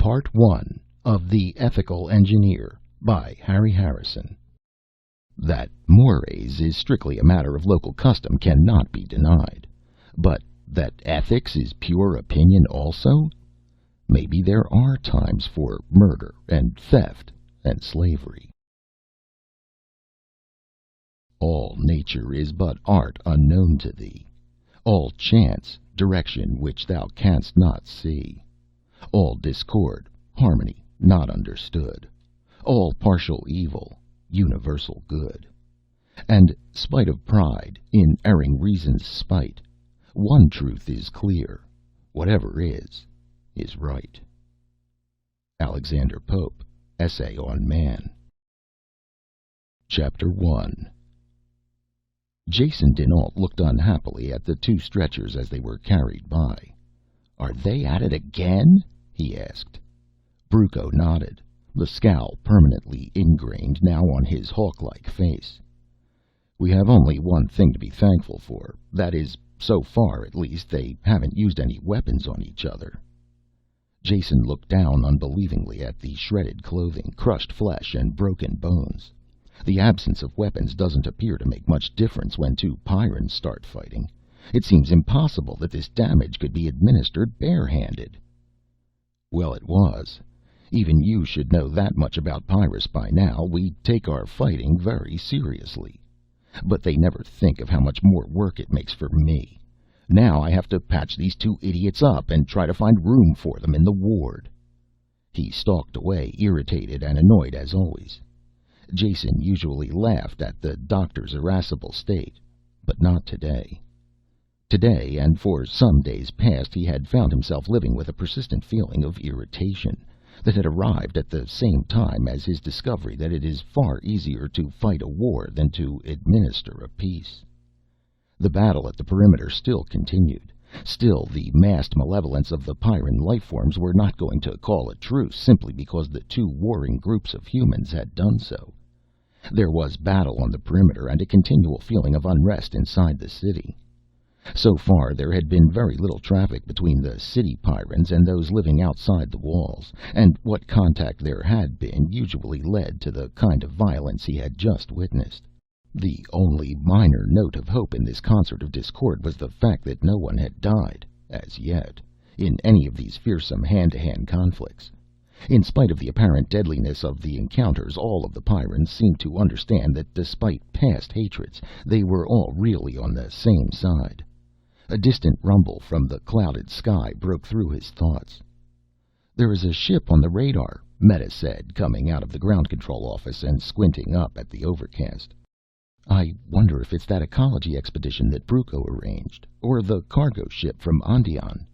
Part 1 of The Ethical Engineer by Harry Harrison. That mores is strictly a matter of local custom cannot be denied. But that ethics is pure opinion also? Maybe there are times for murder and theft and slavery. All nature is but art unknown to thee, all chance, direction which thou canst not see, all discord, harmony not understood, all partial evil, universal good. And, spite of pride, in erring reason's spite, one truth is clear: whatever is right. Alexander Pope, Essay on Man. Chapter 1. Jason dinAlt looked unhappily at the two stretchers as they were carried by. "Are they at it again?" he asked. Bruco nodded, the scowl permanently ingrained now on his hawk-like face. "We have only one thing to be thankful for. That is, so far at least, they haven't used any weapons on each other." Jason looked down unbelievingly at the shredded clothing, crushed flesh, and broken bones. The absence of weapons doesn't appear to make much difference when two Pyrrans start fighting. It seems impossible that this damage could be administered barehanded. Well, it was. Even you should know that much about Pyrrus by now. We take our fighting very seriously. But they never think of how much more work it makes for me. Now I have to patch these two idiots up and try to find room for them in the ward. He stalked away, irritated and annoyed as always. Jason usually laughed at the doctor's irascible state, but not today. Today, and for some days past, he had found himself living with a persistent feeling of irritation that had arrived at the same time as his discovery that it is far easier to fight a war than to administer a peace. The battle at the perimeter still continued. Still, the massed malevolence of the Pyrran lifeforms were not going to call a truce simply because the two warring groups of humans had done so. There was battle on the perimeter and a continual feeling of unrest inside the city. So far there had been very little traffic between the city Pyrrans and those living outside the walls, and what contact there had been usually led to the kind of violence he had just witnessed. The only minor note of hope in this concert of discord was the fact that no one had died, as yet, in any of these fearsome hand-to-hand conflicts. In spite of the apparent deadliness of the encounters, all of the Pyrrans seemed to understand that despite past hatreds, they were all really on the same side. A distant rumble from the clouded sky broke through his thoughts. "There is a ship on the radar," Meta said, coming out of the ground control office and squinting up at the overcast. "I wonder if it's that ecology expedition that Bruco arranged, or the cargo ship from Andion."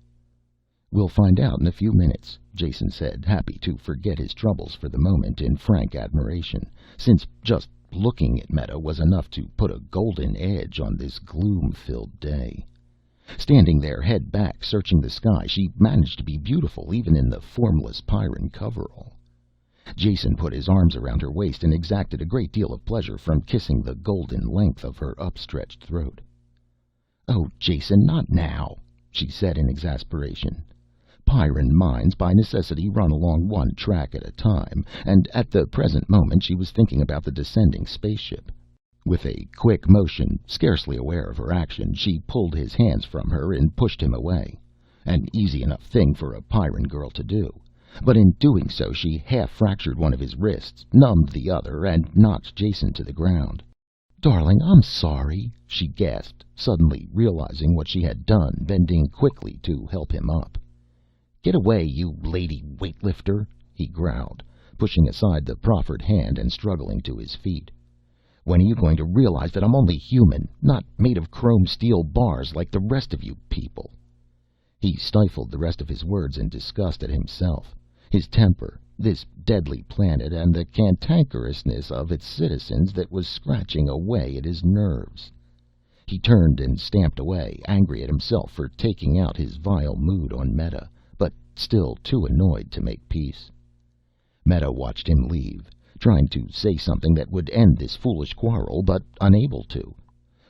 "We'll find out in a few minutes," Jason said, happy to forget his troubles for the moment in frank admiration, since just looking at Meta was enough to put a golden edge on this gloom-filled day. Standing there, head back, searching the sky, she managed to be beautiful even in the formless Pyrran coverall. Jason put his arms around her waist and exacted a great deal of pleasure from kissing the golden length of her upstretched throat. "Oh, Jason, not now," she said in exasperation. Pyrran minds by necessity run along one track at a time, and at the present moment she was thinking about the descending spaceship. With a quick motion, scarcely aware of her action, she pulled his hands from her and pushed him away. An easy enough thing for a Pyrran girl to do, but in doing so she half fractured one of his wrists, numbed the other, and knocked Jason to the ground. "Darling, I'm sorry," she gasped, suddenly realizing what she had done, bending quickly to help him up. "Get away, you lady weightlifter," he growled, pushing aside the proffered hand and struggling to his feet. "When are you going to realize that I'm only human, not made of chrome steel bars like the rest of you people?" He stifled the rest of his words in disgust at himself, his temper, this deadly planet, and the cantankerousness of its citizens that was scratching away at his nerves. He turned and stamped away, angry at himself for taking out his vile mood on Meta, but still too annoyed to make peace. Meta watched him leave, trying to say something that would end this foolish quarrel, but unable to.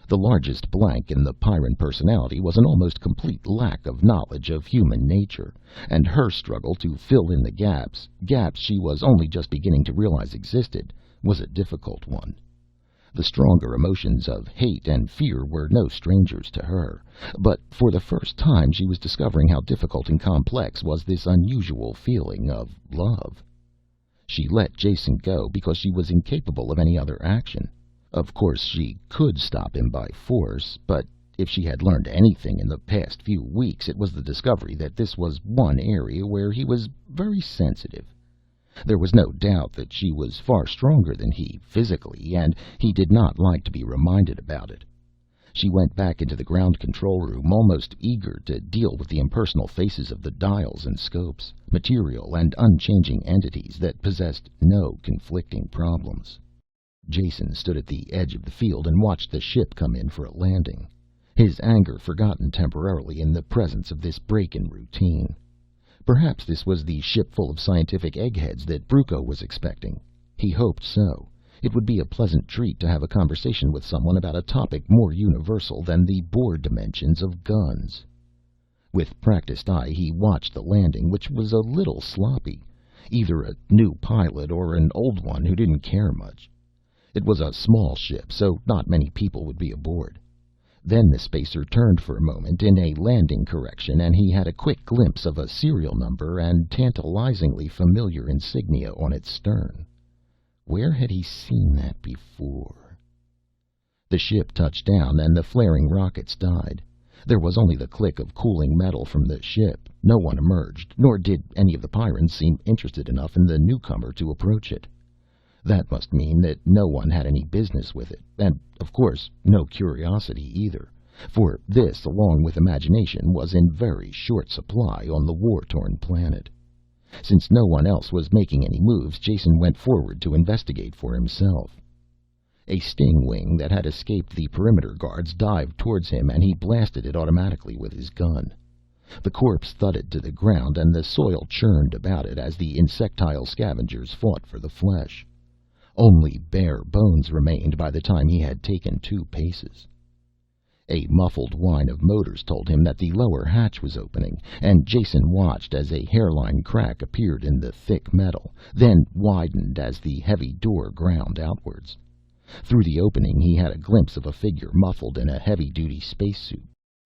The largest blank in the Pyrran personality was an almost complete lack of knowledge of human nature, and her struggle to fill in the gaps she was only just beginning to realize existed, was a difficult one. The stronger emotions of hate and fear were no strangers to her, but for the first time she was discovering how difficult and complex was this unusual feeling of love. She let Jason go because she was incapable of any other action. Of course, she could stop him by force, but if she had learned anything in the past few weeks, it was the discovery that this was one area where he was very sensitive. There was no doubt that she was far stronger than he, physically, and he did not like to be reminded about it. She went back into the ground control room, almost eager to deal with the impersonal faces of the dials and scopes, material and unchanging entities that possessed no conflicting problems. Jason stood at the edge of the field and watched the ship come in for a landing, his anger forgotten temporarily in the presence of this break in routine. Perhaps this was the ship full of scientific eggheads that Brucco was expecting. He hoped so. It would be a pleasant treat to have a conversation with someone about a topic more universal than the bore dimensions of guns. With practiced eye he watched the landing, which was a little sloppy. Either a new pilot or an old one who didn't care much. It was a small ship, so not many people would be aboard. Then the spacer turned for a moment in a landing correction, and he had a quick glimpse of a serial number and tantalizingly familiar insignia on its stern. Where had he seen that before? The ship touched down, and the flaring rockets died. There was only the click of cooling metal from the ship. No one emerged, nor did any of the Pyrrans seem interested enough in the newcomer to approach it. That must mean that no one had any business with it, and, of course, no curiosity either, for this, along with imagination, was in very short supply on the war-torn planet. Since no one else was making any moves, Jason went forward to investigate for himself. A stingwing that had escaped the perimeter guards dived towards him, and he blasted it automatically with his gun. The corpse thudded to the ground, and the soil churned about it as the insectile scavengers fought for the flesh. Only bare bones remained by the time he had taken 2 paces. A muffled whine of motors told him that the lower hatch was opening, and Jason watched as a hairline crack appeared in the thick metal, then widened as the heavy door ground outwards. Through the opening he had a glimpse of a figure muffled in a heavy-duty spacesuit.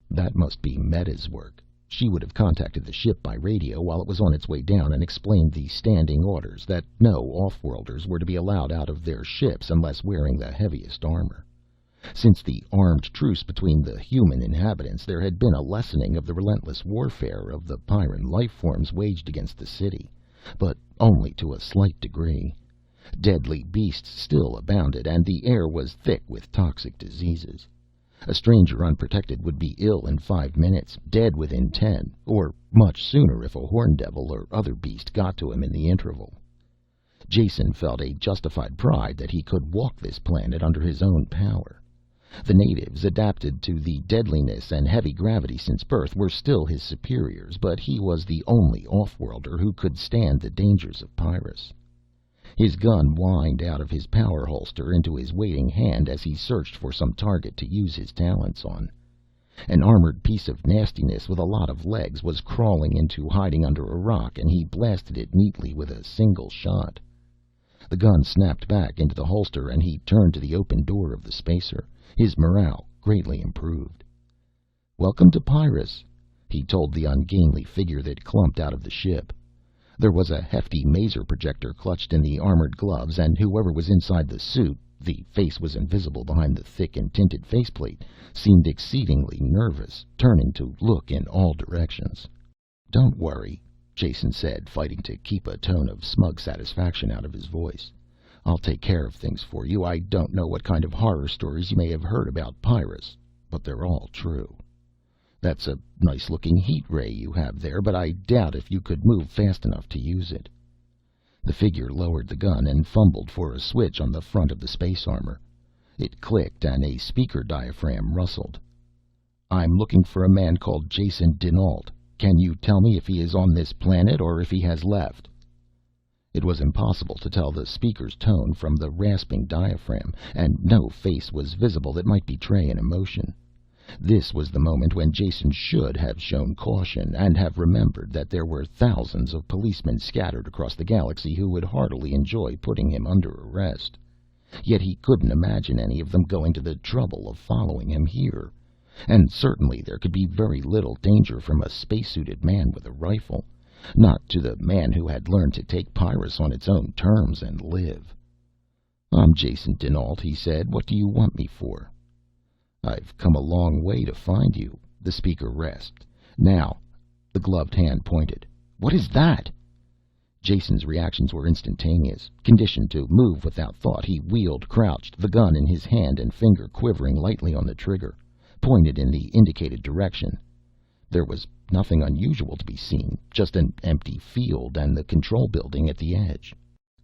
That must be Meta's work. She would have contacted the ship by radio while it was on its way down and explained the standing orders that no off-worlders were to be allowed out of their ships unless wearing the heaviest armor. Since the armed truce between the human inhabitants, there had been a lessening of the relentless warfare of the Pyrran life forms waged against the city, but only to a slight degree. Deadly beasts still abounded, and the air was thick with toxic diseases. A stranger unprotected would be ill in 5 minutes, dead within 10, or much sooner if a horn devil or other beast got to him in the interval. Jason felt a justified pride that he could walk this planet under his own power. The natives, adapted to the deadliness and heavy gravity since birth, were still his superiors, but he was the only off-worlder who could stand the dangers of Pyrrus. His gun whined out of his power holster into his waiting hand as he searched for some target to use his talents on. An armored piece of nastiness with a lot of legs was crawling into hiding under a rock, and he blasted it neatly with a single shot. The gun snapped back into the holster, and he turned to the open door of the spacer, his morale greatly improved. "Welcome to Pyrrus," he told the ungainly figure that clumped out of the ship. There was a hefty maser projector clutched in the armored gloves, and whoever was inside the suit, the face was invisible behind the thick and tinted faceplate, seemed exceedingly nervous, turning to look in all directions. "Don't worry," Jason said, fighting to keep a tone of smug satisfaction out of his voice. "I'll take care of things for you. I don't know what kind of horror stories you may have heard about Pyrrus, but they're all true. That's a nice-looking heat ray you have there, but I doubt if you could move fast enough to use it." The figure lowered the gun and fumbled for a switch on the front of the space armor. It clicked, and a speaker diaphragm rustled. "I'm looking for a man called Jason dinAlt. Can you tell me if he is on this planet or if he has left?" It was impossible to tell the speaker's tone from the rasping diaphragm, and no face was visible that might betray an emotion. This was the moment when Jason should have shown caution, and have remembered that there were thousands of policemen scattered across the galaxy who would heartily enjoy putting him under arrest. Yet he couldn't imagine any of them going to the trouble of following him here. And certainly there could be very little danger from a spacesuited man with a rifle, not to the man who had learned to take Pyrrus on its own terms and live. "I'm Jason dinAlt," he said. "What do you want me for?" "I've come a long way to find you," the speaker rasped. "Now," the gloved hand pointed. "What is that?" Jason's reactions were instantaneous. Conditioned to move without thought, he wheeled, crouched, the gun in his hand and finger quivering lightly on the trigger, pointed in the indicated direction. There was nothing unusual to be seen, just an empty field and the control building at the edge.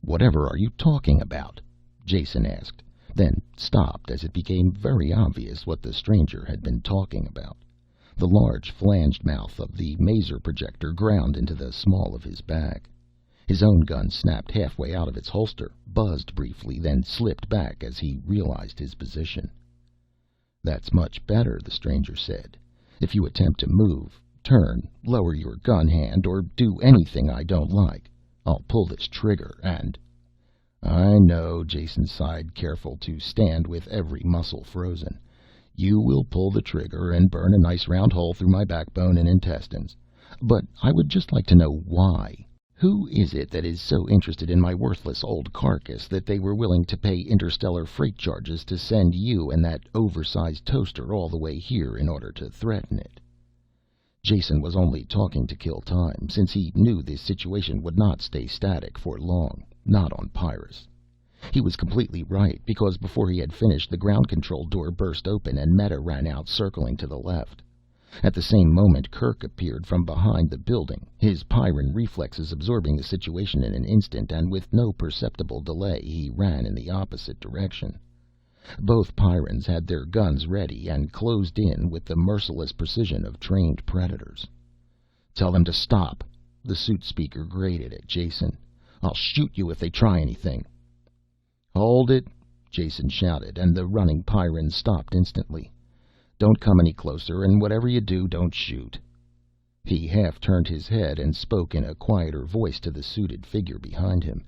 "Whatever are you talking about?" Jason asked, then stopped as it became very obvious what the stranger had been talking about. The large flanged mouth of the maser projector ground into the small of his back. His own gun snapped halfway out of its holster, buzzed briefly, then slipped back as he realized his position. "That's much better," the stranger said. "If you attempt to move, turn, lower your gun hand, or do anything I don't like, I'll pull this trigger and—" "I know," Jason sighed, careful to stand with every muscle frozen. "You will pull the trigger and burn a nice round hole through my backbone and intestines. But I would just like to know why. Who is it that is so interested in my worthless old carcass that they were willing to pay interstellar freight charges to send you and that oversized toaster all the way here in order to threaten it?" Jason was only talking to kill time, since he knew this situation would not stay static for long, not on Pyrrus. He was completely right, because before he had finished, the ground control door burst open and Meta ran out, circling to the left. At the same moment, Kirk appeared from behind the building, his Pyrran reflexes absorbing the situation in an instant, and with no perceptible delay he ran in the opposite direction. Both Pyrrans had their guns ready and closed in with the merciless precision of trained predators. "Tell them to stop," the suit speaker grated at Jason. "I'll shoot you if they try anything." "Hold it," Jason shouted, and the running Pyrrans stopped instantly. "Don't come any closer, and whatever you do, don't shoot." He half turned his head and spoke in a quieter voice to the suited figure behind him.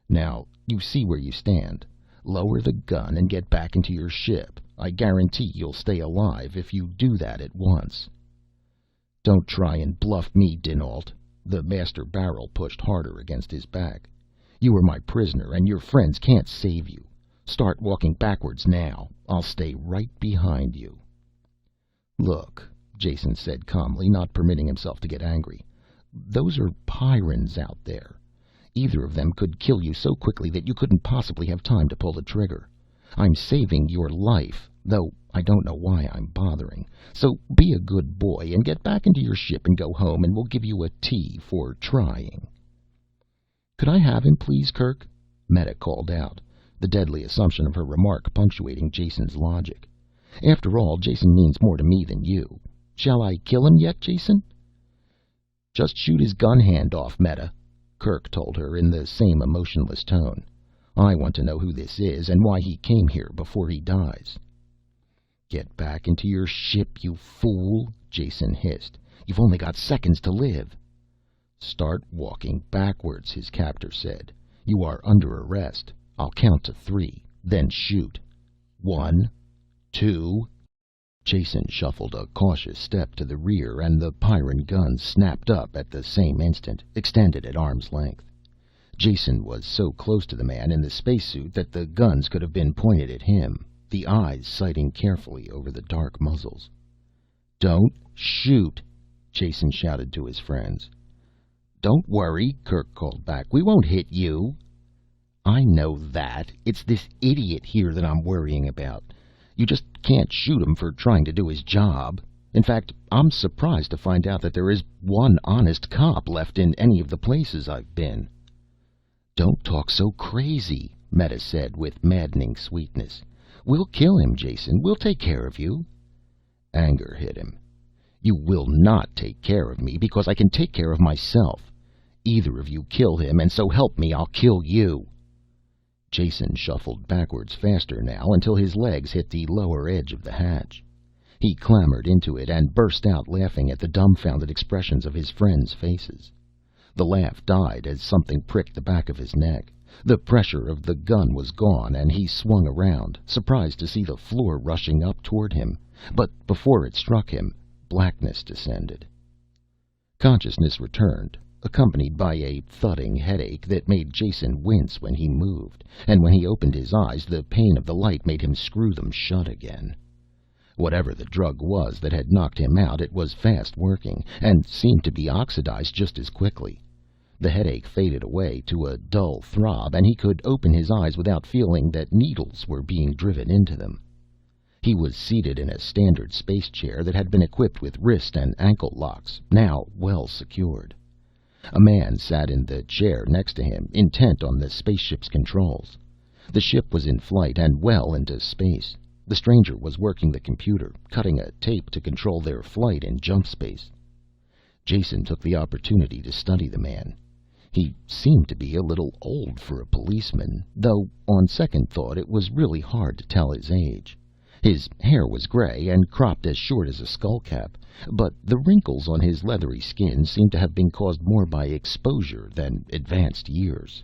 "Now, you see where you stand. Lower the gun and get back into your ship. I guarantee you'll stay alive if you do that at once." "Don't try and bluff me, dinAlt." The master barrel pushed harder against his back. "You are my prisoner, and your friends can't save you. Start walking backwards now. I'll stay right behind you." "Look," Jason said calmly, not permitting himself to get angry. "Those are Pyrrans out there. Either of them could kill you so quickly that you couldn't possibly have time to pull the trigger. I'm saving your life, though I don't know why I'm bothering. So be a good boy and get back into your ship and go home, and we'll give you a T for trying." "Could I have him, please, Kirk?" Meta called out, the deadly assumption of her remark punctuating Jason's logic. "After all, Jason means more to me than you. Shall I kill him yet, Jason?" "Just shoot his gun hand off, Meta," Kirk told her in the same emotionless tone. "I want to know who this is and why he came here before he dies." "Get back into your ship, you fool," Jason hissed. "You've only got seconds to live." "Start walking backwards," his captor said. "You are under arrest. I'll count to 3, then shoot. 1, 2... Jason shuffled a cautious step to the rear, and the Pyrran guns snapped up at the same instant, extended at arm's length. Jason was so close to the man in the spacesuit that the guns could have been pointed at him, the eyes sighting carefully over the dark muzzles. "Don't shoot," Jason shouted to his friends. "Don't worry," Kirk called back. "We won't hit you." "I know that. It's this idiot here that I'm worrying about. You just can't shoot him for trying to do his job. In fact, I'm surprised to find out that there is one honest cop left in any of the places I've been." "Don't talk so crazy," Meta said with maddening sweetness. "We'll kill him, Jason. We'll take care of you." Anger hit him. "You will not take care of me because I can take care of myself. either of you kill him, and so help me, I'll kill you." Jason shuffled backwards faster now until his legs hit the lower edge of the hatch. He clambered into it and burst out laughing at the dumbfounded expressions of his friends' faces. The laugh died as something pricked the back of his neck. The pressure of the gun was gone, and he swung around, surprised to see the floor rushing up toward him. But before it struck him, blackness descended. Consciousness returned, accompanied by a thudding headache that made Jason wince when he moved, and when he opened his eyes the pain of the light made him screw them shut again. Whatever the drug was that had knocked him out, it was fast working, and seemed to be oxidized just as quickly. The headache faded away to a dull throb, and he could open his eyes without feeling that needles were being driven into them. He was seated in a standard space chair that had been equipped with wrist and ankle locks, now well secured. A man sat in the chair next to him, intent on the spaceship's controls. The ship was in flight and well into space. The stranger was working the computer, cutting a tape to control their flight in jump space. Jason took the opportunity to study the man. He seemed to be a little old for a policeman, though on second thought it was really hard to tell his age. His hair was gray and cropped as short as a skullcap, but the wrinkles on his leathery skin seemed to have been caused more by exposure than advanced years.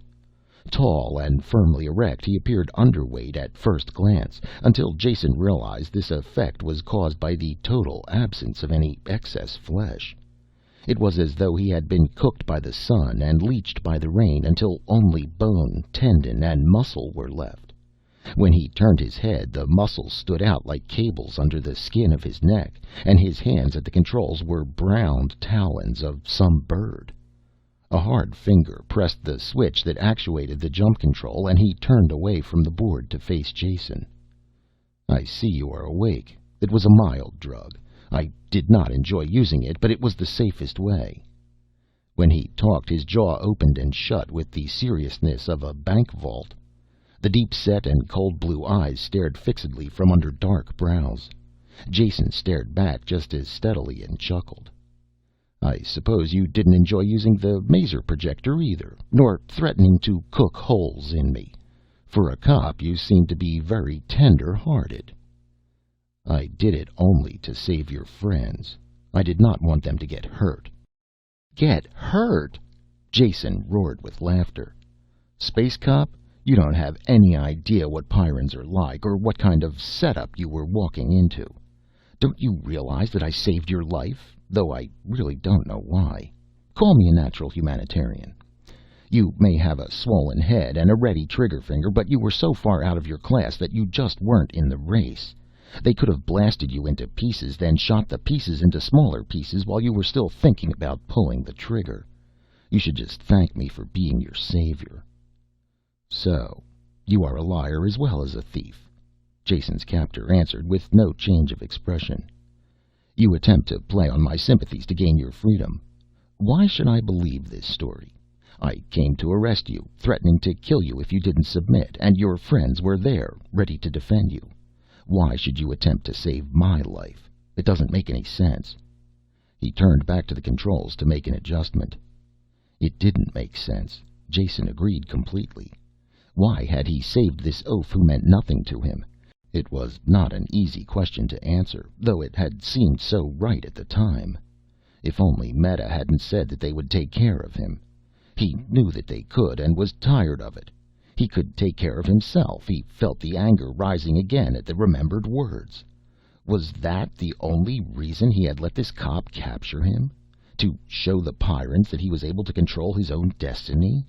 Tall and firmly erect, he appeared underweight at first glance, until Jason realized this effect was caused by the total absence of any excess flesh. It was as though he had been cooked by the sun and leached by the rain until only bone, tendon, and muscle were left. When he turned his head, the muscles stood out like cables under the skin of his neck, and his hands at the controls were browned talons of some bird. A hard finger pressed the switch that actuated the jump control, and he turned away from the board to face Jason. "I see you are awake. It was a mild drug. I did not enjoy using it, but it was the safest way." When he talked, his jaw opened and shut with the seriousness of a bank vault. The deep-set and cold blue eyes stared fixedly from under dark brows. Jason stared back just as steadily and chuckled. "I suppose you didn't enjoy using the maser projector either, nor threatening to cook holes in me. For a cop, you seem to be very tender-hearted." "I did it only to save your friends. I did not want them to get hurt." "Get hurt?" Jason roared with laughter. "Space cop, you don't have any idea what Pyrrans are like, or what kind of setup you were walking into. Don't you realize that I saved your life, though I really don't know why? Call me a natural humanitarian. You may have a swollen head and a ready trigger finger, but you were so far out of your class that you just weren't in the race. They could have blasted you into pieces, then shot the pieces into smaller pieces while you were still thinking about pulling the trigger. You should just thank me for being your savior." "So, you are a liar as well as a thief," Jason's captor answered with no change of expression. "You attempt to play on my sympathies to gain your freedom. Why should I believe this story? I came to arrest you, threatening to kill you if you didn't submit, and your friends were there, ready to defend you. Why should you attempt to save my life? It doesn't make any sense." He turned back to the controls to make an adjustment. It didn't make sense. Jason agreed completely. Why had he saved this oaf who meant nothing to him? It was not an easy question to answer, though it had seemed so right at the time. If only Meta hadn't said that they would take care of him. He knew that they could, and was tired of it. He could take care of himself. He felt the anger rising again at the remembered words. Was that the only reason he had let this cop capture him? To show the Pyrrans that he was able to control his own destiny?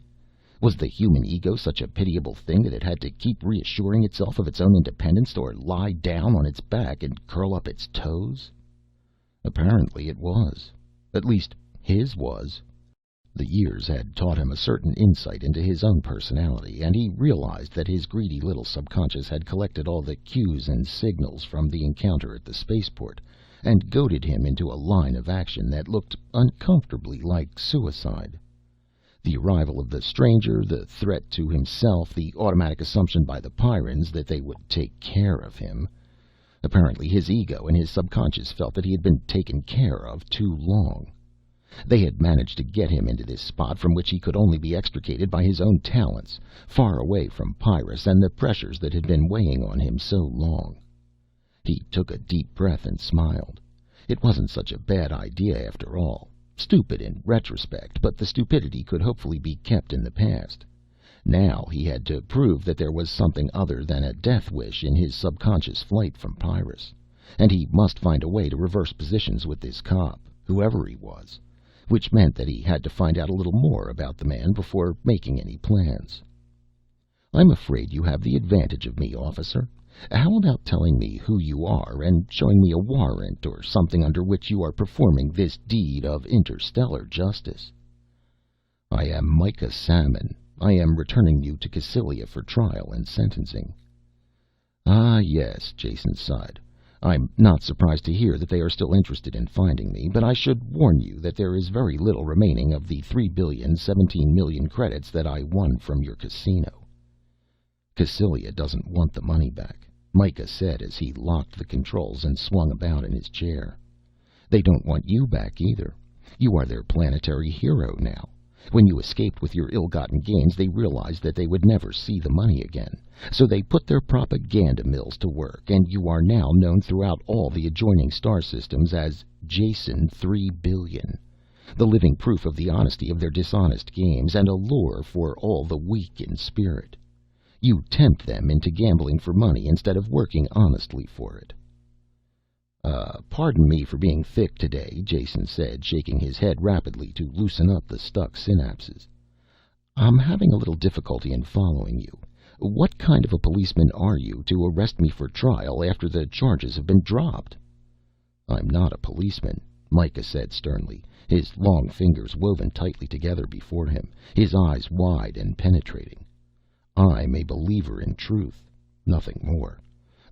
Was the human ego such a pitiable thing that it had to keep reassuring itself of its own independence, or lie down on its back and curl up its toes? Apparently it was. At least his was. The years had taught him a certain insight into his own personality, and he realized that his greedy little subconscious had collected all the cues and signals from the encounter at the spaceport, and goaded him into a line of action that looked uncomfortably like suicide. The arrival of the stranger, the threat to himself, the automatic assumption by the Pyrrans that they would take care of him. Apparently his ego and his subconscious felt that he had been taken care of too long. They had managed to get him into this spot from which he could only be extricated by his own talents, far away from Pyrrus and the pressures that had been weighing on him so long. He took a deep breath and smiled. It wasn't such a bad idea after all. Stupid in retrospect, but the stupidity could hopefully be kept in the past. Now he had to prove that there was something other than a death wish in his subconscious flight from Pyrrus, and he must find a way to reverse positions with this cop, whoever he was, which meant that he had to find out a little more about the man before making any plans. "I'm afraid you have the advantage of me, officer. How about telling me who you are and showing me a warrant or something under which you are performing this deed of interstellar justice?" "I am Micah Salmon. I am returning you to Cassylia for trial and sentencing." "Ah, yes," Jason sighed. "I'm not surprised to hear that they are still interested in finding me, but I should warn you that there is very little remaining of the 3,017,000,000 credits that I won from your casino." "Cassylia doesn't want the money back," Micah said as he locked the controls and swung about in his chair. "They don't want you back either. You are their planetary hero now. When you escaped with your ill-gotten gains, they realized that they would never see the money again. So they put their propaganda mills to work, and you are now known throughout all the adjoining star systems as Jason 3 billion, the living proof of the honesty of their dishonest games, and a lure for all the weak in spirit. You tempt them into gambling for money instead of working honestly for it." Pardon me for being thick today," Jason said, shaking his head rapidly to loosen up the stuck synapses. "I'm having a little difficulty in following you. What kind of a policeman are you to arrest me for trial after the charges have been dropped?" "I'm not a policeman," Micah said sternly, his long fingers woven tightly together before him, his eyes wide and penetrating. "I'm a believer in truth, nothing more.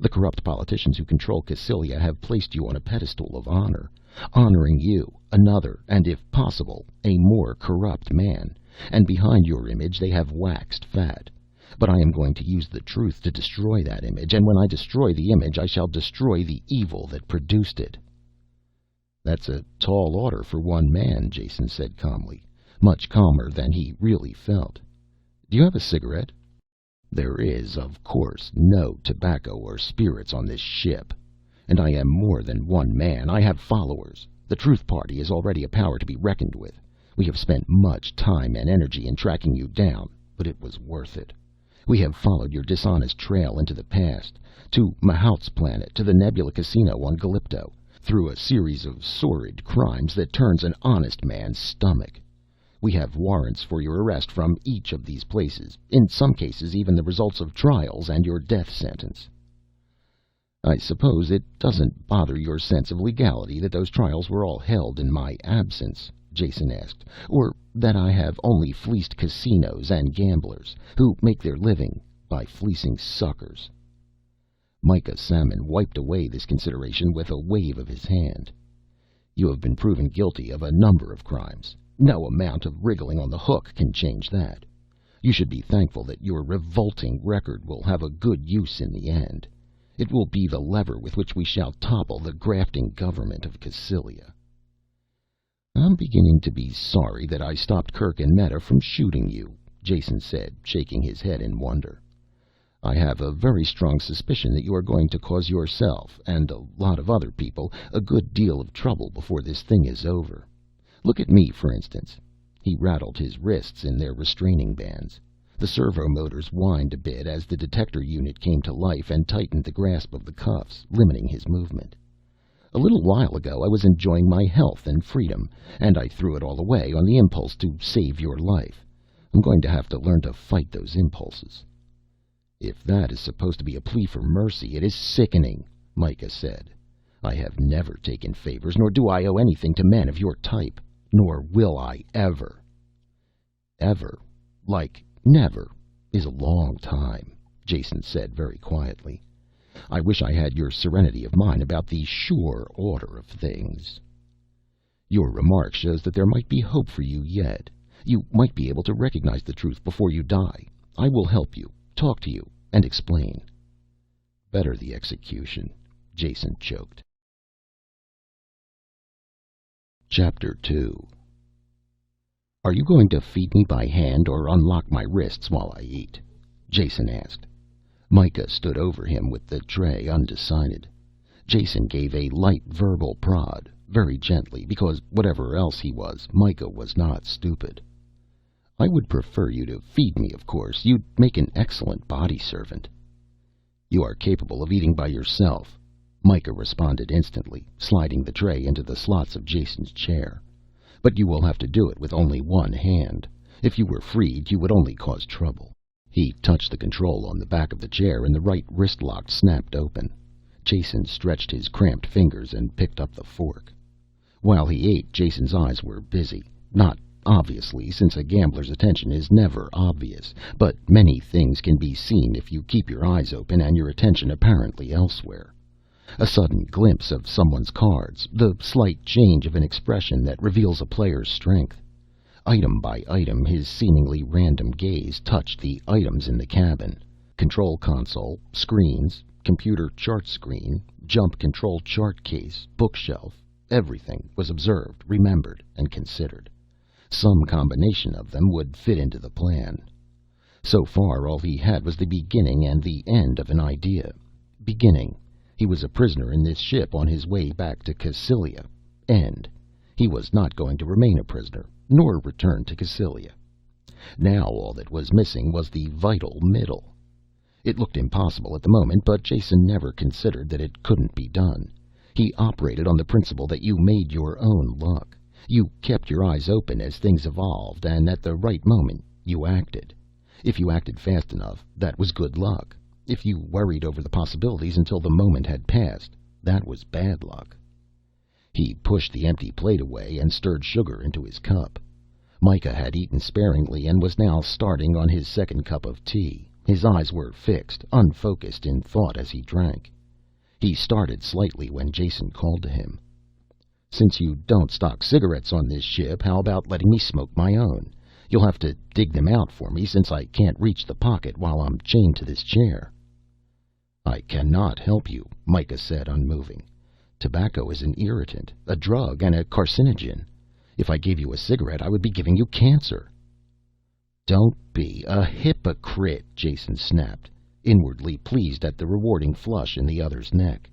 The corrupt politicians who control Cassylia have placed you on a pedestal of honor, honoring you, another, and if possible, a more corrupt man, and behind your image they have waxed fat. But I am going to use the truth to destroy that image, and when I destroy the image I shall destroy the evil that produced it." "That's a tall order for one man," Jason said calmly, much calmer than he really felt. "Do you have a cigarette?" "There is, of course, no tobacco or spirits on this ship. And I am more than one man. I have followers. The Truth Party is already a power to be reckoned with. We have spent much time and energy in tracking you down, but it was worth it. We have followed your dishonest trail into the past, to Mahout's planet, to the Nebula Casino on Galipto, through a series of sordid crimes that turns an honest man's stomach. We have warrants for your arrest from each of these places, in some cases even the results of trials and your death sentence." "I suppose it doesn't bother your sense of legality that those trials were all held in my absence?" Jason asked. "Or that I have only fleeced casinos and gamblers, who make their living by fleecing suckers?" Micah Salmon wiped away this consideration with a wave of his hand. "You have been proven guilty of a number of crimes. No amount of wriggling on the hook can change that. You should be thankful that your revolting record will have a good use in the end. It will be the lever with which we shall topple the grafting government of Cassylia." "I'm beginning to be sorry that I stopped Kirk and Meta from shooting you," Jason said, shaking his head in wonder. "I have a very strong suspicion that you are going to cause yourself, and a lot of other people, a good deal of trouble before this thing is over. Look at me, for instance." He rattled his wrists in their restraining bands. The servo motors whined a bit as the detector unit came to life and tightened the grasp of the cuffs, limiting his movement. "A little while ago I was enjoying my health and freedom, and I threw it all away on the impulse to save your life. I'm going to have to learn to fight those impulses." "If that is supposed to be a plea for mercy, it is sickening," Micah said. "I have never taken favors, nor do I owe anything to men of your type. Nor will I ever." "Ever, like never, is a long time," Jason said very quietly. "I wish I had your serenity of mind about the sure order of things." "Your remark shows that there might be hope for you yet. You might be able to recognize the truth before you die. I will help you, talk to you, and explain." "Better the execution," Jason choked. Chapter 2. Are you going to feed me by hand or unlock my wrists while I eat? Jason asked. Micah stood over him with the tray, undecided. Jason gave a light verbal prod, very gently, because whatever else he was, Micah was not stupid. I would prefer you to feed me, of course. You'd make an excellent body servant. You are capable of eating by yourself, Micah responded instantly, sliding the tray into the slots of Jason's chair. But you will have to do it with only one hand. If you were freed, you would only cause trouble. He touched the control on the back of the chair and the right wrist lock snapped open. Jason stretched his cramped fingers and picked up the fork. While he ate, Jason's eyes were busy. Not obviously, since a gambler's attention is never obvious, but many things can be seen if you keep your eyes open and your attention apparently elsewhere. A sudden glimpse of someone's cards, the slight change of an expression that reveals a player's strength. Item by item, his seemingly random gaze touched the items in the cabin. Control console, screens, computer chart screen, jump control chart case, bookshelf. Everything was observed, remembered, and considered. Some combination of them would fit into the plan. So far, all he had was the beginning and the end of an idea. Beginning. He was a prisoner in this ship on his way back to Cassylia. End. He was not going to remain a prisoner, nor return to Cassylia. Now all that was missing was the vital middle. It looked impossible at the moment, but Jason never considered that it couldn't be done. He operated on the principle that you made your own luck. You kept your eyes open as things evolved, and at the right moment you acted. If you acted fast enough, that was good luck. If you worried over the possibilities until the moment had passed, that was bad luck. He pushed the empty plate away and stirred sugar into his cup. Micah had eaten sparingly and was now starting on his second cup of tea. His eyes were fixed, unfocused in thought as he drank. He started slightly when Jason called to him. Since you don't stock cigarettes on this ship, how about letting me smoke my own? You'll have to dig them out for me since I can't reach the pocket while I'm chained to this chair. I cannot help you, Micah said, unmoving. Tobacco is an irritant, a drug, and a carcinogen. If I gave you a cigarette, I would be giving you cancer. Don't be a hypocrite, Jason snapped, inwardly pleased at the rewarding flush in the other's neck.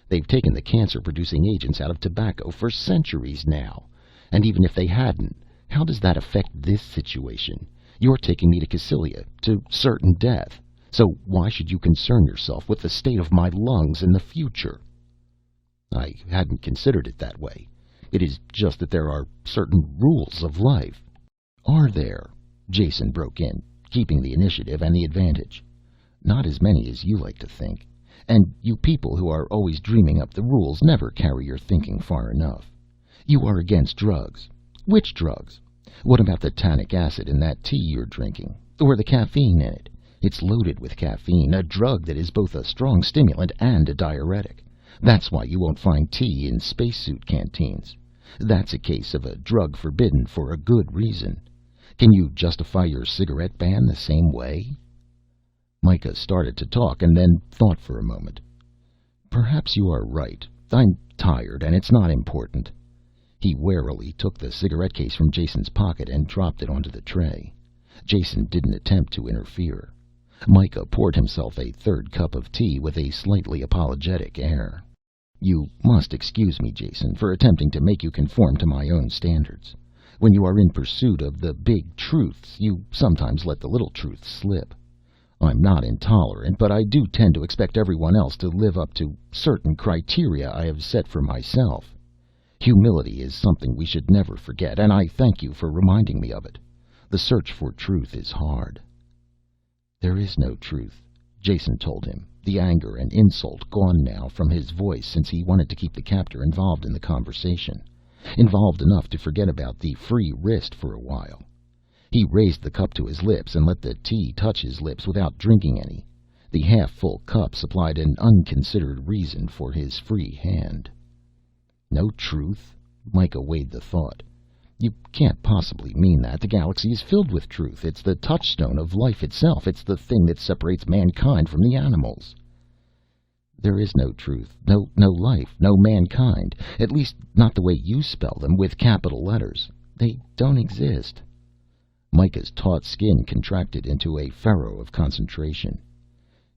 They've taken the cancer-producing agents out of tobacco for centuries now. And even if they hadn't, how does that affect this situation? You're taking me to Cassylia, to certain death. So why should you concern yourself with the state of my lungs in the future? I hadn't considered it that way. It is just that there are certain rules of life. Are there? Jason broke in, keeping the initiative and the advantage. Not as many as you like to think. And you people who are always dreaming up the rules never carry your thinking far enough. You are against drugs. Which drugs? What about the tannic acid in that tea you're drinking? Or the caffeine in it? It's loaded with caffeine, a drug that is both a strong stimulant and a diuretic. That's why you won't find tea in spacesuit canteens. That's a case of a drug forbidden for a good reason. Can you justify your cigarette ban the same way? Micah started to talk and then thought for a moment. Perhaps you are right. I'm tired and it's not important. He warily took the cigarette case from Jason's pocket and dropped it onto the tray. Jason didn't attempt to interfere. Micah poured himself a third cup of tea with a slightly apologetic air. You must excuse me, Jason, for attempting to make you conform to my own standards. When you are in pursuit of the big truths, you sometimes let the little truths slip. I'm not intolerant, but I do tend to expect everyone else to live up to certain criteria I have set for myself. Humility is something we should never forget, and I thank you for reminding me of it. The search for truth is hard. There is no truth, Jason told him, the anger and insult gone now from his voice since he wanted to keep the captor involved in the conversation, involved enough to forget about the free wrist for a while. He raised the cup to his lips and let the tea touch his lips without drinking any. The half-full cup supplied an unconsidered reason for his free hand. No truth? Micah weighed the thought. You can't possibly mean that. The galaxy is filled with truth. It's the touchstone of life itself. It's the thing that separates mankind from the animals. There is no truth, no life, no mankind. At least not the way you spell them, with capital letters. They don't exist. Micah's taut skin contracted into a furrow of concentration.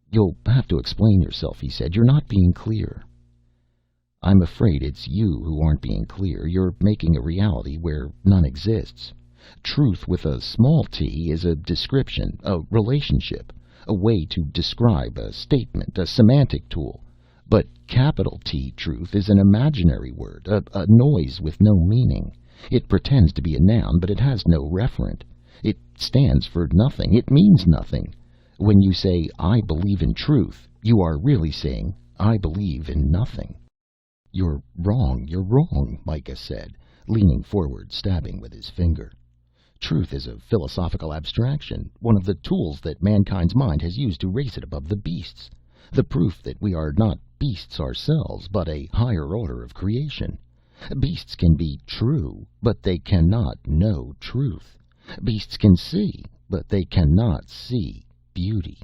"You'll have to explain yourself," he said. "You're not being clear." "I'm afraid it's you who aren't being clear. You're making a reality where none exists. Truth with a small t is a description, a relationship, a way to describe a statement, a semantic tool. But capital T truth is an imaginary word, a noise with no meaning. It pretends to be a noun, but it has no referent. It stands for nothing. It means nothing. When you say, 'I believe in truth,' you are really saying, 'I believe in nothing.'" "You're wrong, you're wrong," Micah said, leaning forward, stabbing with his finger. "Truth is a philosophical abstraction, one of the tools that mankind's mind has used to raise it above the beasts. The proof that we are not beasts ourselves, but a higher order of creation. Beasts can be true, but they cannot know truth. Beasts can see, but they cannot see beauty."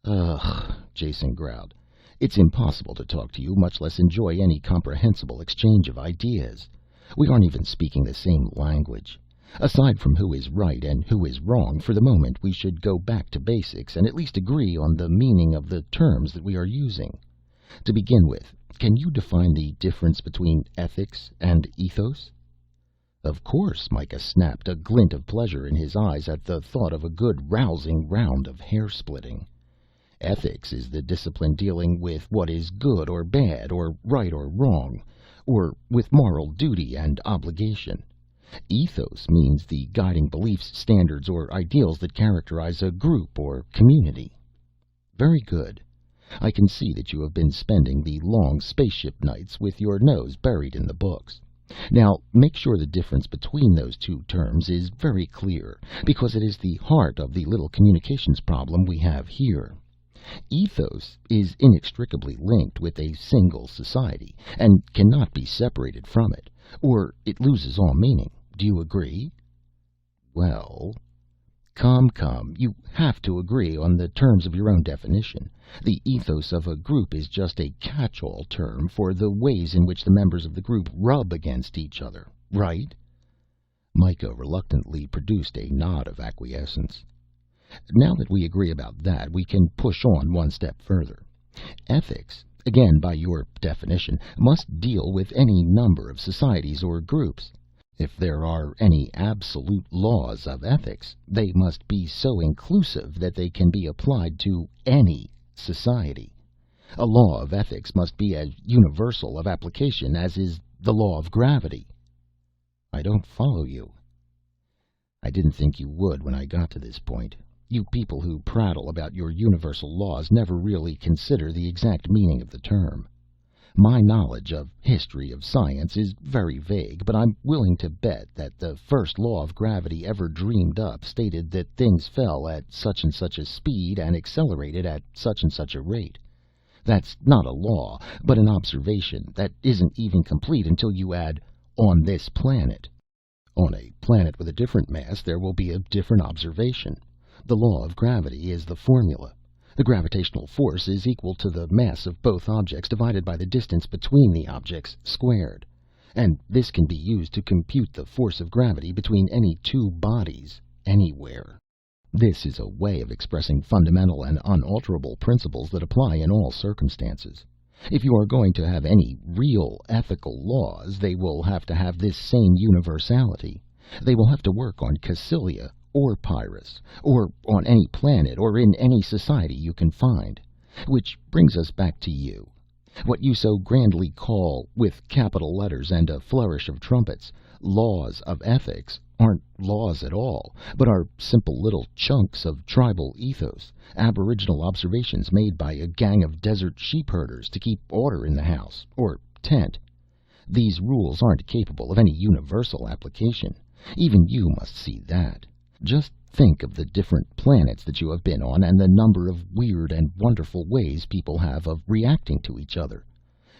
"Ugh," Jason growled. "It's impossible to talk to you, much less enjoy any comprehensible exchange of ideas. We aren't even speaking the same language. Aside from who is right and who is wrong, for the moment we should go back to basics and at least agree on the meaning of the terms that we are using. To begin with, can you define the difference between ethics and ethos?" "Of course," Micah snapped, a glint of pleasure in his eyes at the thought of a good rousing round of hair-splitting. "Ethics is the discipline dealing with what is good or bad, or right or wrong, or with moral duty and obligation. Ethos means the guiding beliefs, standards, or ideals that characterize a group or community." "Very good. I can see that you have been spending the long spaceship nights with your nose buried in the books. Now make sure the difference between those two terms is very clear, because it is the heart of the little communications problem we have here. Ethos is inextricably linked with a single society, and cannot be separated from it, or it loses all meaning. Do you agree?" "Well—" Come, you have to agree on the terms of your own definition. The ethos of a group is just a catch-all term for the ways in which the members of the group rub against each other, right?" Micah reluctantly produced a nod of acquiescence. "Now that we agree about that, we can push on one step further. Ethics, again by your definition, must deal with any number of societies or groups. If there are any absolute laws of ethics, they must be so inclusive that they can be applied to any society. A law of ethics must be as universal of application as is the law of gravity." "I don't follow you." "I didn't think you would when I got to this point. You people who prattle about your universal laws never really consider the exact meaning of the term. My knowledge of history of science is very vague, but I'm willing to bet that the first law of gravity ever dreamed up stated that things fell at such and such a speed and accelerated at such and such a rate. That's not a law, but an observation that isn't even complete until you add, 'on this planet.' On a planet with a different mass, there will be a different observation. The law of gravity is the formula. The gravitational force is equal to the mass of both objects divided by the distance between the objects squared. And this can be used to compute the force of gravity between any two bodies, anywhere. This is a way of expressing fundamental and unalterable principles that apply in all circumstances. If you are going to have any real ethical laws, they will have to have this same universality. They will have to work on Cassylia, or Pyrrus, or on any planet, or in any society you can find. Which brings us back to you. What you so grandly call, with capital letters and a flourish of trumpets, laws of ethics, aren't laws at all, but are simple little chunks of tribal ethos, aboriginal observations made by a gang of desert sheep herders to keep order in the house, or tent. These rules aren't capable of any universal application. Even you must see that. Just think of the different planets that you have been on and the number of weird and wonderful ways people have of reacting to each other.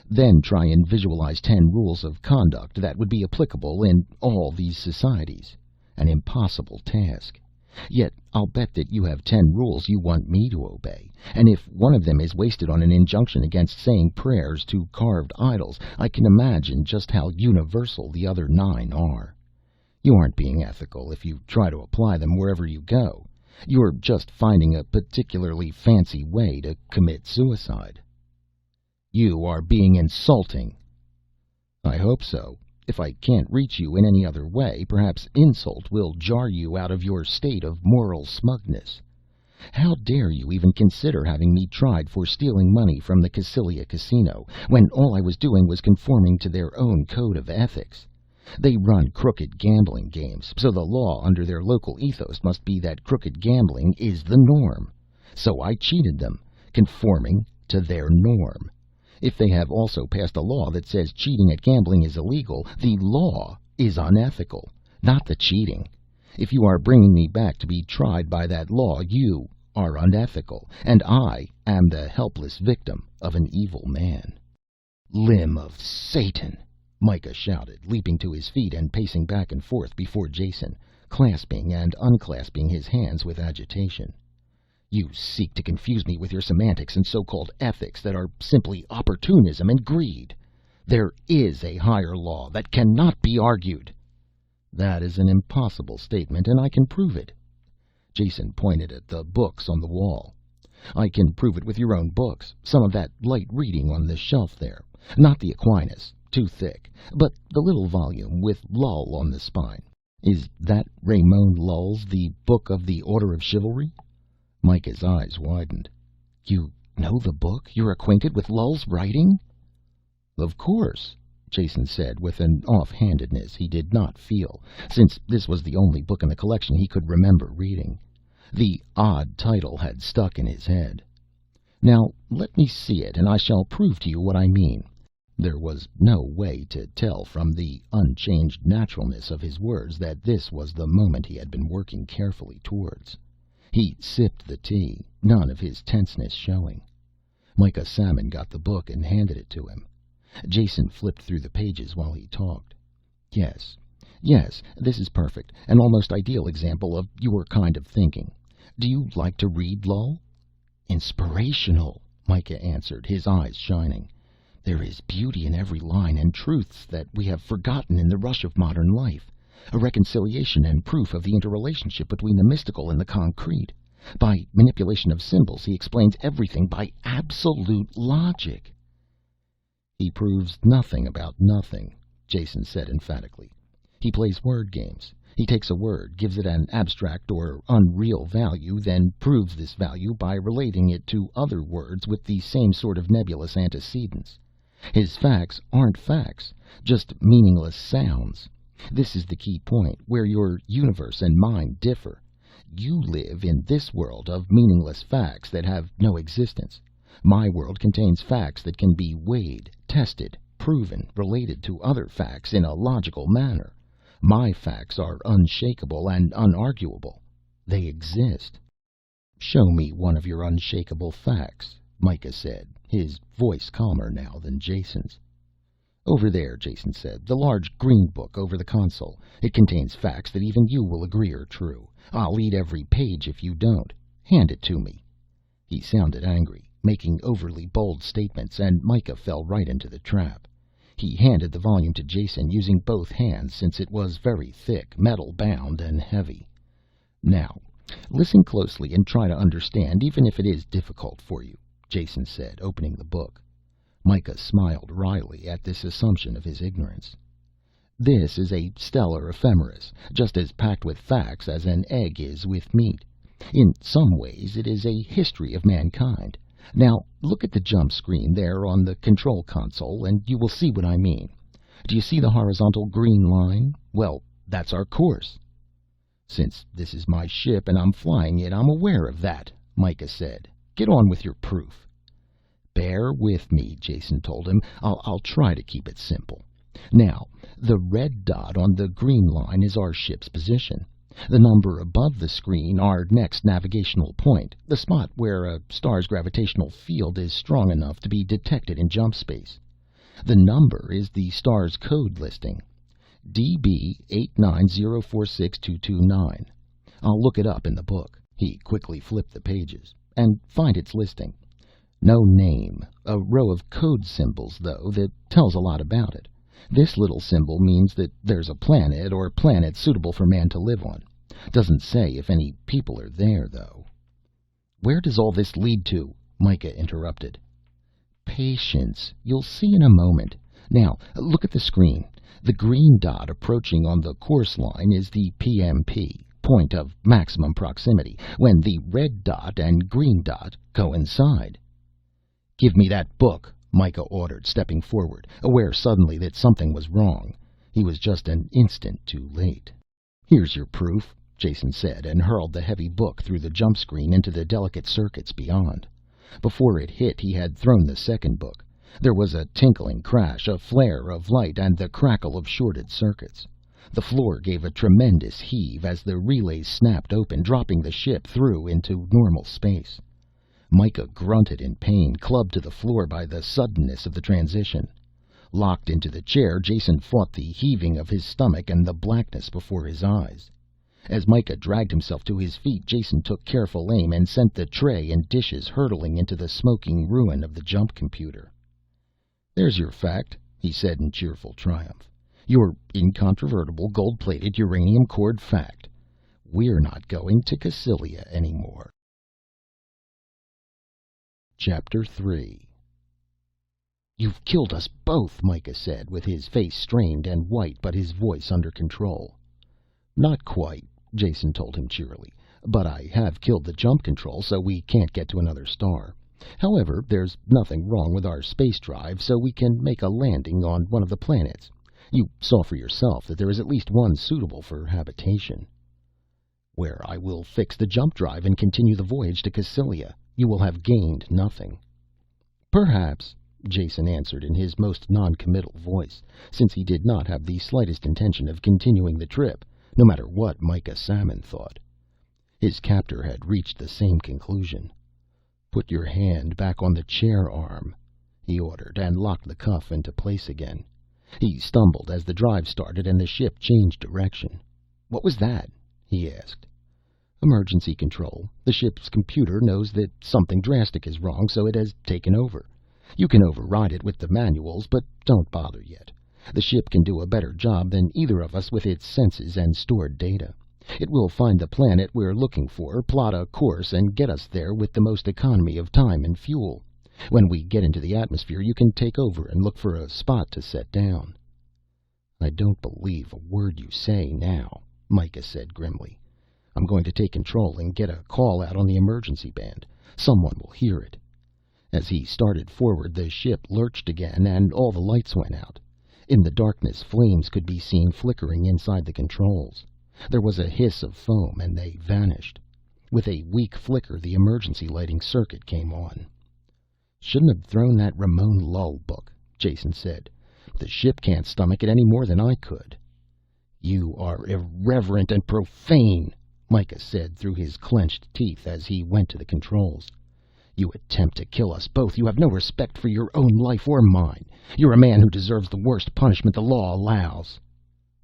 Then try and visualize 10 rules of conduct that would be applicable in all these societies. An impossible task. Yet I'll bet that you have 10 rules you want me to obey, and if one of them is wasted on an injunction against saying prayers to carved idols, I can imagine just how universal the other 9 are. You aren't being ethical if you try to apply them wherever you go. You're just finding a particularly fancy way to commit suicide. You are being insulting. I hope so. If I can't reach you in any other way, perhaps insult will jar you out of your state of moral smugness. How dare you even consider having me tried for stealing money from the Cassilia Casino, when all I was doing was conforming to their own code of ethics? They run crooked gambling games, so the law under their local ethos must be that crooked gambling is the norm. So I cheated them, conforming to their norm. If they have also passed a law that says cheating at gambling is illegal, the law is unethical, not the cheating. If you are bringing me back to be tried by that law, you are unethical, and I am the helpless victim of an evil man. Limb of Satan! Micah shouted, leaping to his feet and pacing back and forth before Jason, clasping and unclasping his hands with agitation. You seek to confuse me with your semantics and so-called ethics that are simply opportunism and greed. There is a higher law that cannot be argued. That is an impossible statement, and I can prove it. Jason pointed at the books on the wall. I can prove it with your own books, some of that light reading on the shelf there. Not the Aquinas, too thick, but the little volume with Lull on the spine. Is that Ramon Lull's The Book of the Order of Chivalry? Micah's eyes widened. You know the book? You're acquainted with Lull's writing? Of course, Jason said with an off-handedness he did not feel, since this was the only book in the collection he could remember reading. The odd title had stuck in his head. Now let me see it, and I shall prove to you what I mean. There was no way to tell from the unchanged naturalness of his words that this was the moment he had been working carefully towards. He sipped the tea, none of his tenseness showing. Micah Salmon got the book and handed it to him. Jason flipped through the pages while he talked. Yes, this is perfect, an almost ideal example of your kind of thinking. Do you like to read, Lull? Inspirational, Micah answered, his eyes shining. There is beauty in every line, and truths that we have forgotten in the rush of modern life. A reconciliation and proof of the interrelationship between the mystical and the concrete. By manipulation of symbols, he explains everything by absolute logic. He proves nothing about nothing, Jason said emphatically. He plays word games. He takes a word, gives it an abstract or unreal value, then proves this value by relating it to other words with the same sort of nebulous antecedents. His facts aren't facts, just meaningless sounds. This is the key point, where your universe and mine differ. You live in this world of meaningless facts that have no existence. My world contains facts that can be weighed, tested, proven, related to other facts in a logical manner. My facts are unshakable and unarguable. They exist. Show me one of your unshakable facts, Micah said, his voice calmer now than Jason's. Over there, Jason said, the large green book over the console. It contains facts that even you will agree are true. I'll eat every page if you don't. Hand it to me. He sounded angry, making overly bold statements, and Micah fell right into the trap. He handed the volume to Jason, using both hands, since it was very thick, metal-bound, and heavy. Now, listen closely and try to understand, even if it is difficult for you, Jason said, opening the book. Micah smiled wryly at this assumption of his ignorance. This is a stellar ephemeris, just as packed with facts as an egg is with meat. In some ways it is a history of mankind. Now, look at the jump screen there on the control console, and you will see what I mean. Do you see the horizontal green line? Well, that's our course. Since this is my ship and I'm flying it, I'm aware of that, Micah said. Get on with your proof. Bear with me, Jason told him. I'll try to keep it simple. Now, the red dot on the green line is our ship's position. The number above the screen, our next navigational point, the spot where a star's gravitational field is strong enough to be detected in jump space. The number is the star's code listing, DB890462229. I'll look it up in the book. He quickly flipped the pages, and find its listing. No name, a row of code symbols, though, that tells a lot about it. This little symbol means that there's a planet or planets suitable for man to live on. Doesn't say if any people are there, though." "Where does all this lead to?" Micah interrupted. "Patience. You'll see in a moment. Now, look at the screen. The green dot approaching on the course line is the PMP, point of maximum proximity, when the red dot and green dot coincide." "Give me that book," Micah ordered, stepping forward, aware suddenly that something was wrong. He was just an instant too late. "Here's your proof," Jason said, and hurled the heavy book through the jump screen into the delicate circuits beyond. Before it hit, he had thrown the second book. There was a tinkling crash, a flare of light, and the crackle of shorted circuits. The floor gave a tremendous heave as the relays snapped open, dropping the ship through into normal space. Micah grunted in pain, clubbed to the floor by the suddenness of the transition. Locked into the chair, Jason fought the heaving of his stomach and the blackness before his eyes. As Micah dragged himself to his feet, Jason took careful aim and sent the tray and dishes hurtling into the smoking ruin of the jump computer. "There's your fact," he said in cheerful triumph. "Your incontrovertible, gold-plated, uranium-cored fact. We're not going to Cassilia anymore." Chapter 3. "You've killed us both," Micah said, with his face strained and white but his voice under control. "Not quite," Jason told him cheerily, "but I have killed the jump control so we can't get to another star. However, there's nothing wrong with our space drive, so we can make a landing on one of the planets. You saw for yourself that there is at least one suitable for habitation." "Where I will fix the jump drive and continue the voyage to Cassilia. You will have gained nothing." "Perhaps," Jason answered in his most non-committal voice, since he did not have the slightest intention of continuing the trip, no matter what Micah Salmon thought. His captor had reached the same conclusion. "Put your hand back on the chair arm," he ordered, and locked the cuff into place again. He stumbled as the drive started and the ship changed direction. "What was that?" he asked. "Emergency control. The ship's computer knows that something drastic is wrong, so it has taken over. You can override it with the manuals, but don't bother yet. The ship can do a better job than either of us with its senses and stored data. It will find the planet we're looking for, plot a course, and get us there with the most economy of time and fuel. When we get into the atmosphere, you can take over and look for a spot to set down." "I don't believe a word you say now," Micah said grimly. "I'm going to take control and get a call out on the emergency band. Someone will hear it." As he started forward, the ship lurched again, and all the lights went out. In the darkness, flames could be seen flickering inside the controls. There was a hiss of foam, and they vanished. With a weak flicker, the emergency lighting circuit came on. "Shouldn't have thrown that Ramon Lull book," Jason said. "The ship can't stomach it any more than I could." "You are irreverent and profane," Micah said through his clenched teeth as he went to the controls. "You attempt to kill us both. You have no respect for your own life or mine. You're a man who deserves the worst punishment the law allows."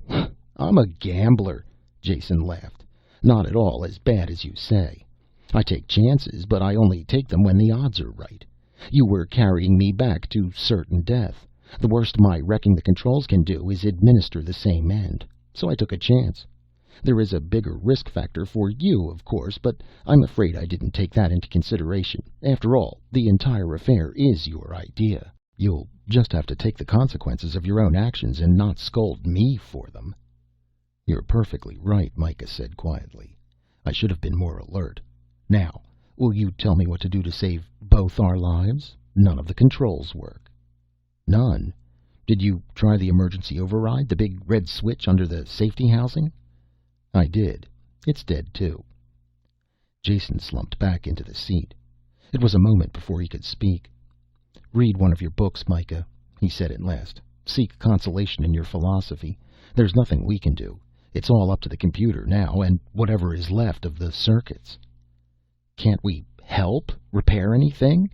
"I'm a gambler," Jason laughed. "Not at all as bad as you say. I take chances, but I only take them when the odds are right. You were carrying me back to certain death. The worst my wrecking the controls can do is administer the same end. So I took a chance. There is a bigger risk factor for you, of course, but I'm afraid I didn't take that into consideration. After all, the entire affair is your idea. You'll just have to take the consequences of your own actions and not scold me for them." "You're perfectly right," Micah said quietly. "I should have been more alert. Now, will you tell me what to do to save both our lives? None of the controls work." "None? Did you try the emergency override, the big red switch under the safety housing?" "I did. It's dead, too." Jason slumped back into the seat. It was a moment before he could speak. "Read one of your books, Micah," he said at last. "Seek consolation in your philosophy. There's nothing we can do. It's all up to the computer now, and whatever is left of the circuits." "Can't we help? Repair anything?"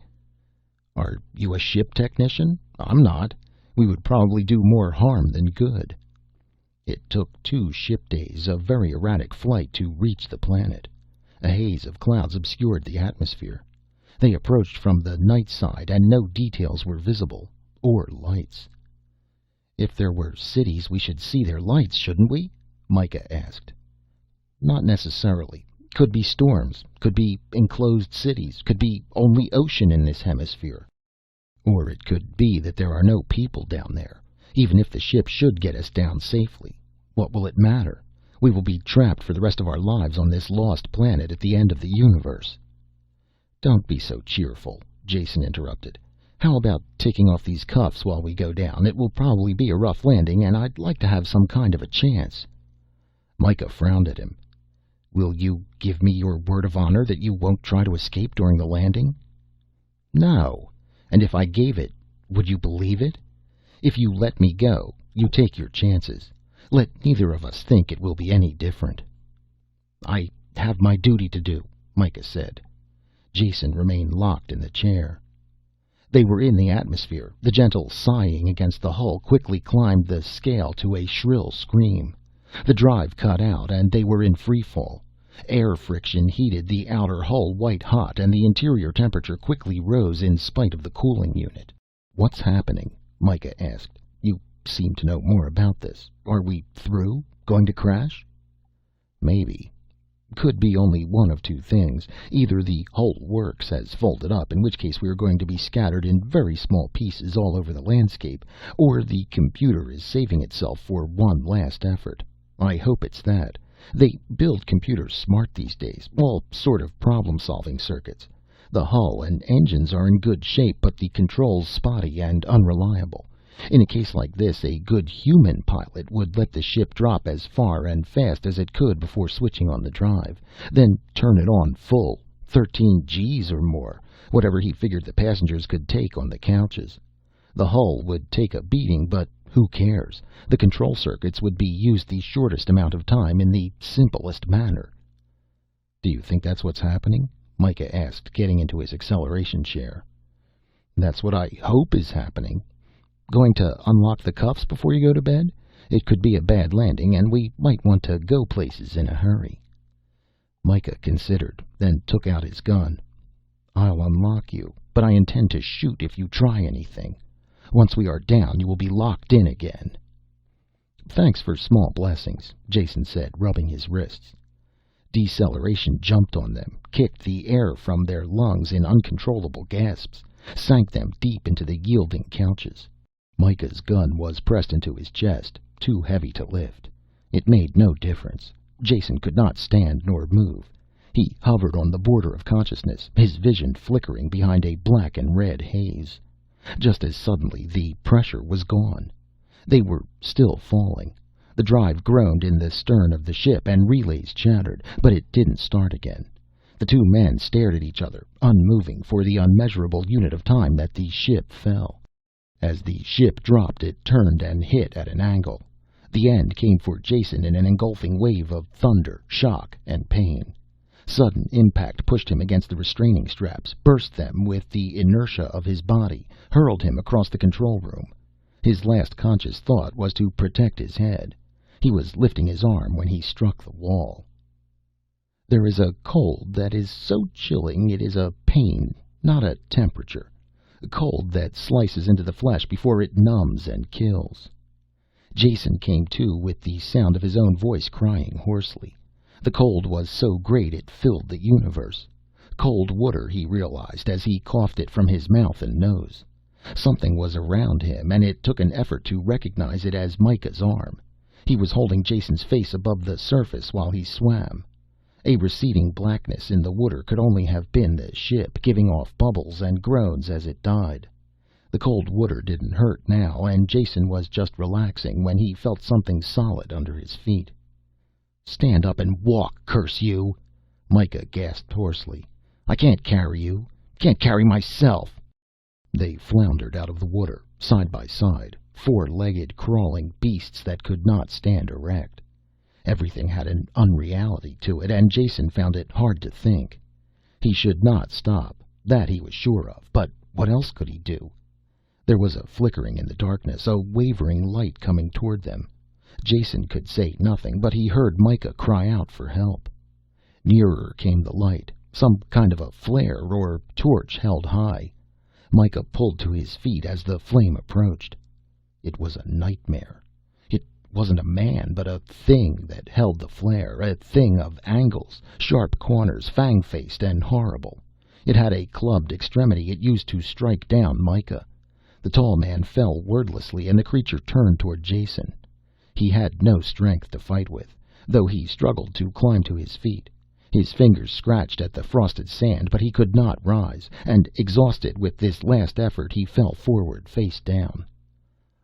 "Are you a ship technician? I'm not. We would probably do more harm than good." It took 2 ship days of very erratic flight to reach the planet. A haze of clouds obscured the atmosphere. They approached from the night side, and no details were visible, or lights. If there were cities, we should see their lights, shouldn't we? Micah asked. Not necessarily. Could be storms, could be enclosed cities, could be only ocean in this hemisphere. Or it could be that there are no people down there. Even if the ship should get us down safely, what will it matter? We will be trapped for the rest of our lives on this lost planet at the end of the universe. Don't be so cheerful, Jason interrupted. How about taking off these cuffs while we go down? It will probably be a rough landing, and I'd like to have some kind of a chance. Micah frowned at him. Will you give me your word of honor that you won't try to escape during the landing? No. And if I gave it, would you believe it? If you let me go, you take your chances. Let neither of us think it will be any different. I have my duty to do, Micah said. Jason remained locked in the chair. They were in the atmosphere. The gentle sighing against the hull quickly climbed the scale to a shrill scream. The drive cut out, and they were in free fall. Air friction heated the outer hull white hot, and the interior temperature quickly rose in spite of the cooling unit. What's happening? Micah asked. You seem to know more about this. Are we through? Going to crash? Maybe. Could be only one of two things. Either the whole works has folded up, in which case we are going to be scattered in very small pieces all over the landscape, or the computer is saving itself for one last effort. I hope it's that. They build computers smart these days, all sort of problem-solving circuits. The hull and engines are in good shape, but the controls spotty and unreliable. In a case like this, a good human pilot would let the ship drop as far and fast as it could before switching on the drive, then turn it on full, 13 Gs or more, whatever he figured the passengers could take on the couches. The hull would take a beating, but who cares? The control circuits would be used the shortest amount of time in the simplest manner. Do you think that's what's happening? Micah asked, getting into his acceleration chair. That's what I hope is happening. Going to unlock the cuffs before you go to bed? It could be a bad landing, and we might want to go places in a hurry. Micah considered, then took out his gun. I'll unlock you, but I intend to shoot if you try anything. Once we are down, you will be locked in again. Thanks for small blessings, Jason said, rubbing his wrists. Deceleration jumped on them, kicked the air from their lungs in uncontrollable gasps, sank them deep into the yielding couches. Micah's gun was pressed into his chest, too heavy to lift. It made no difference. Jason could not stand nor move. He hovered on the border of consciousness, his vision flickering behind a black and red haze. Just as suddenly, the pressure was gone. They were still falling. The drive groaned in the stern of the ship, and relays chattered, but it didn't start again. The two men stared at each other, unmoving for the unmeasurable unit of time that the ship fell. As the ship dropped, it turned and hit at an angle. The end came for Jason in an engulfing wave of thunder, shock, and pain. Sudden impact pushed him against the restraining straps, burst them with the inertia of his body, hurled him across the control room. His last conscious thought was to protect his head. He was lifting his arm when he struck the wall. There is a cold that is so chilling it is a pain, not a temperature. A cold that slices into the flesh before it numbs and kills. Jason came to with the sound of his own voice crying hoarsely. The cold was so great it filled the universe. Cold water, he realized as he coughed it from his mouth and nose. Something was around him, and it took an effort to recognize it as Micah's arm. He was holding Jason's face above the surface while he swam. A receding blackness in the water could only have been the ship, giving off bubbles and groans as it died. The cold water didn't hurt now, and Jason was just relaxing when he felt something solid under his feet. Stand up and walk, curse you! Micah gasped hoarsely. I can't carry you. Can't carry myself. They floundered out of the water, side by side, four-legged, crawling beasts that could not stand erect. Everything had an unreality to it, and Jason found it hard to think. He should not stop, that he was sure of, but what else could he do? There was a flickering in the darkness, a wavering light coming toward them. Jason could say nothing, but he heard Micah cry out for help. Nearer came the light, some kind of a flare or torch held high. Micah pulled to his feet as the flame approached. It was a nightmare. It wasn't a man, but a thing that held the flare, a thing of angles, sharp corners, fang-faced and horrible. It had a clubbed extremity it used to strike down Myka. The tall man fell wordlessly, and the creature turned toward Jason. He had no strength to fight with, though he struggled to climb to his feet. His fingers scratched at the frosted sand, but he could not rise, and exhausted with this last effort, he fell forward, face down.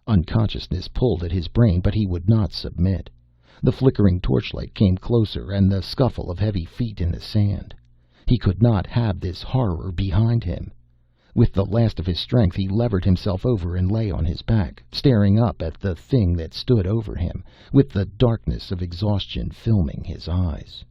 Unconsciousness pulled at his brain, but he would not submit. The flickering torchlight came closer, and the scuffle of heavy feet in the sand. He could not have this horror behind him. With the last of his strength he levered himself over and lay on his back, staring up at the thing that stood over him, with the darkness of exhaustion filming his eyes.